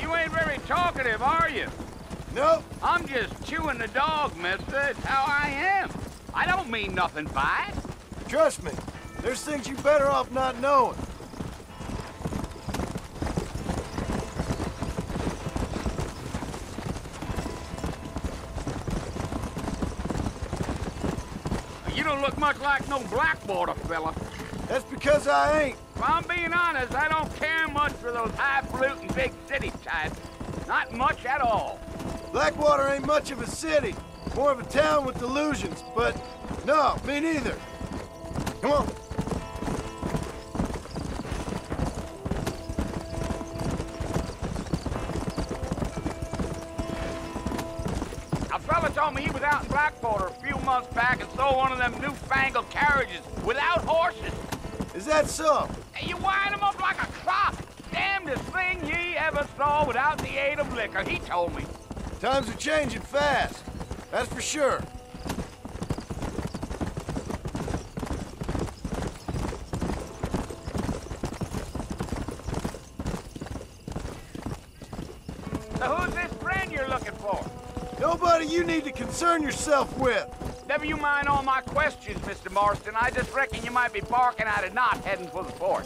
You ain't very talkative, are you? Nope. I'm just chewing the dog, mister. It's how I am. I don't mean nothing by it. Trust me, there's things you better off not knowing. You don't look much like no Blackwater fella. That's because I ain't. If I'm being honest, I don't care much for those highfalutin big city types. Not much at all. Blackwater ain't much of a city. More of a town with delusions, but no, me neither. Come on. A fella told me he was out in Blackwater a few months back and saw one of them newfangled carriages without horses. Is that so? And you wind them up like a clock. Damnedest thing ye ever saw without the aid of liquor, he told me. Times are changing fast. That's for sure. So who's this friend you're looking for? Nobody you need to concern yourself with. Never you mind all my questions, Mr. Marston. I just reckon you might be barking out a knot heading for the fort.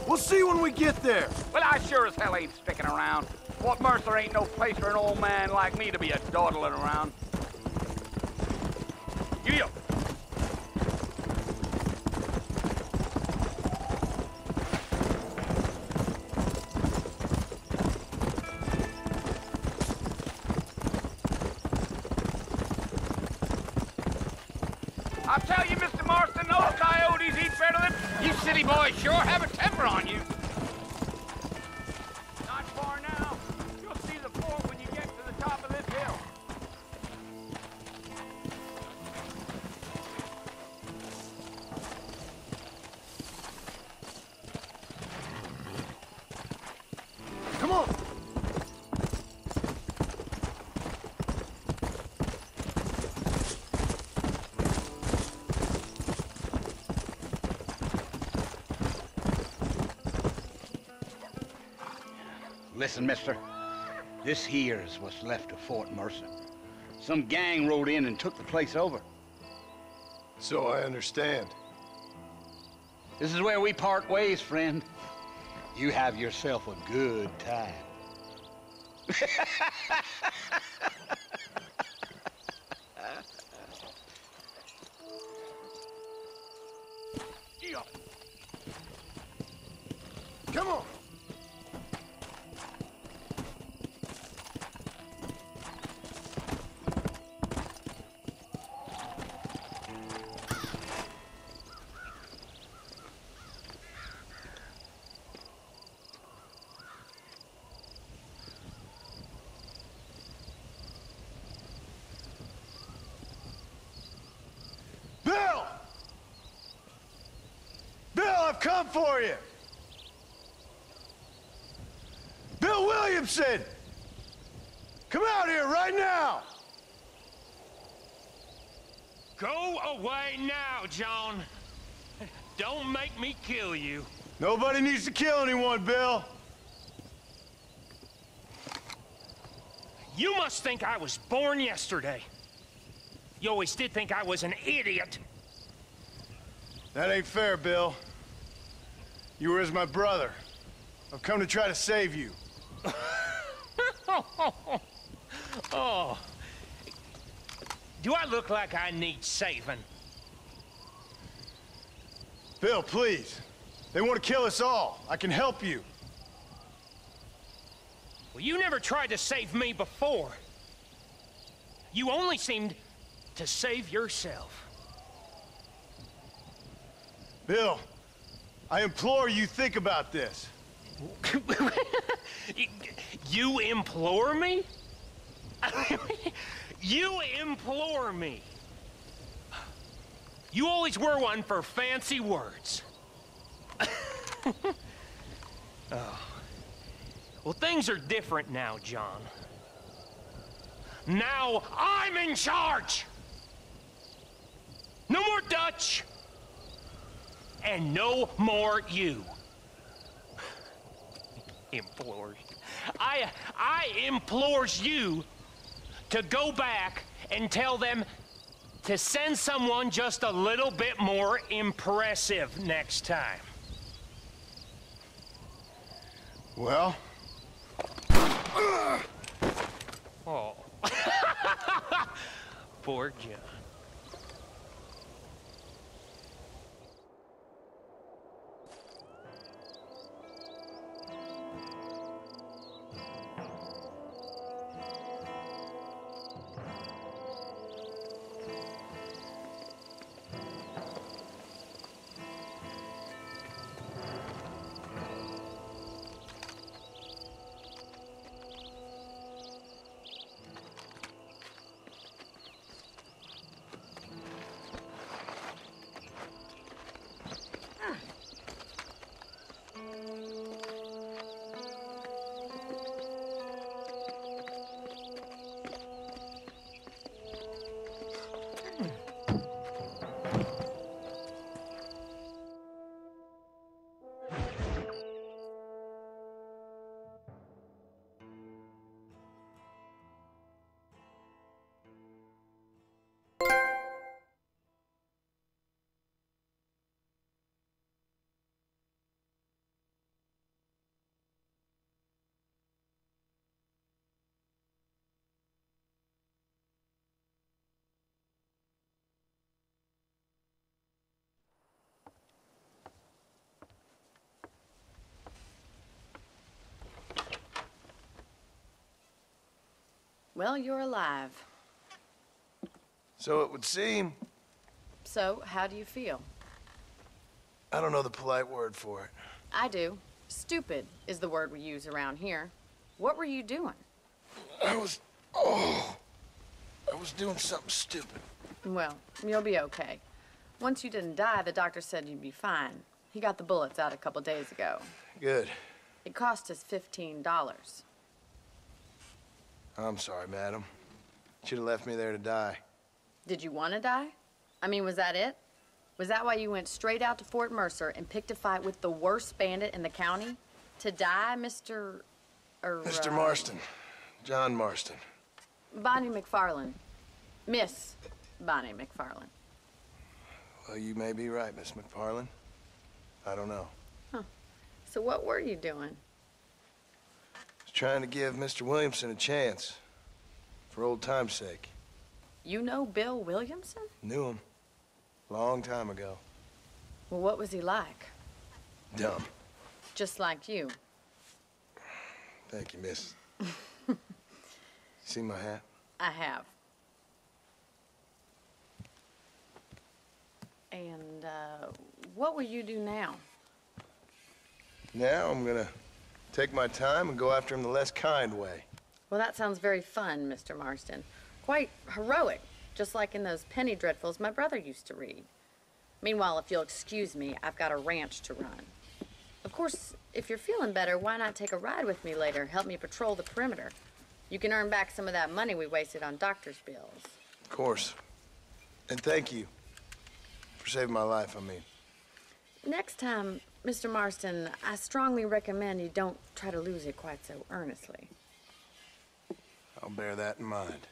We'll see when we get there. Well, I sure as hell ain't sticking around. Fort Mercer ain't no place for an old man like me to be a dawdling around. Giddy up. I'll tell you, Mr. Marston, those coyotes eat better than... You city boys sure have a temper on you. Not far now. You'll see the fort when you get to the top of this hill. Come on. Listen, mister. This here's what's left of Fort Mercer. Some gang rode in and took the place over. So I understand. This is where we part ways, friend. You have yourself a good time. Come on. Bill! Bill, I've come for you! Bill Williamson! Come out here right now! Go away now, John. Don't make me kill you. Nobody needs to kill anyone, Bill. You must think I was born yesterday. You always did think I was an idiot. That ain't fair, Bill. You were as my brother. I've come to try to save you. Oh. Do I look like I need saving? Bill, please. They want to kill us all. I can help you. Well, you never tried to save me before. You only seemed to save yourself. Bill, I implore you think about this. You implore me? You implore me. You always were one for fancy words. Oh. Well, things are different now, John. Now I'm in charge! No more Dutch! And no more you. Implore. I implores you to go back and tell them to send someone just a little bit more impressive next time. Well? Oh. Poor John. Well, you're alive. So it would seem. So, how do you feel? I don't know the polite word for it. I do. Stupid is the word we use around here. What were you doing? I was doing something stupid. Well, you'll be okay. Once you didn't die, the doctor said you'd be fine. He got the bullets out a couple days ago. Good. It cost us $15. I'm sorry, madam. Should have left me there to die. Did you want to die? I mean, was that it? Was that why you went straight out to Fort Mercer and picked a fight with the worst bandit in the county? To die, Mr. Mr. Marston. John Marston. Bonnie McFarland. Miss Bonnie McFarland. Well, you may be right, Miss McFarland. I don't know. Huh. So what were you doing? I was trying to give Mr. Williamson a chance. For old time's sake. You know Bill Williamson? Knew him. Long time ago. Well, what was he like? Dumb. Just like you. Thank you, miss. See my hat? I have. And, what will you do now? Now I'm gonna take my time and go after him the less kind way. Well, that sounds very fun, Mr. Marston. Quite heroic, just like in those penny dreadfuls my brother used to read. Meanwhile, if you'll excuse me, I've got a ranch to run. Of course, if you're feeling better, why not take a ride with me later? Help me patrol the perimeter. You can earn back some of that money we wasted on doctor's bills. Of course. And thank you for saving my life, I mean. Next time, Mr. Marston, I strongly recommend you don't try to lose it quite so earnestly. I'll bear that in mind.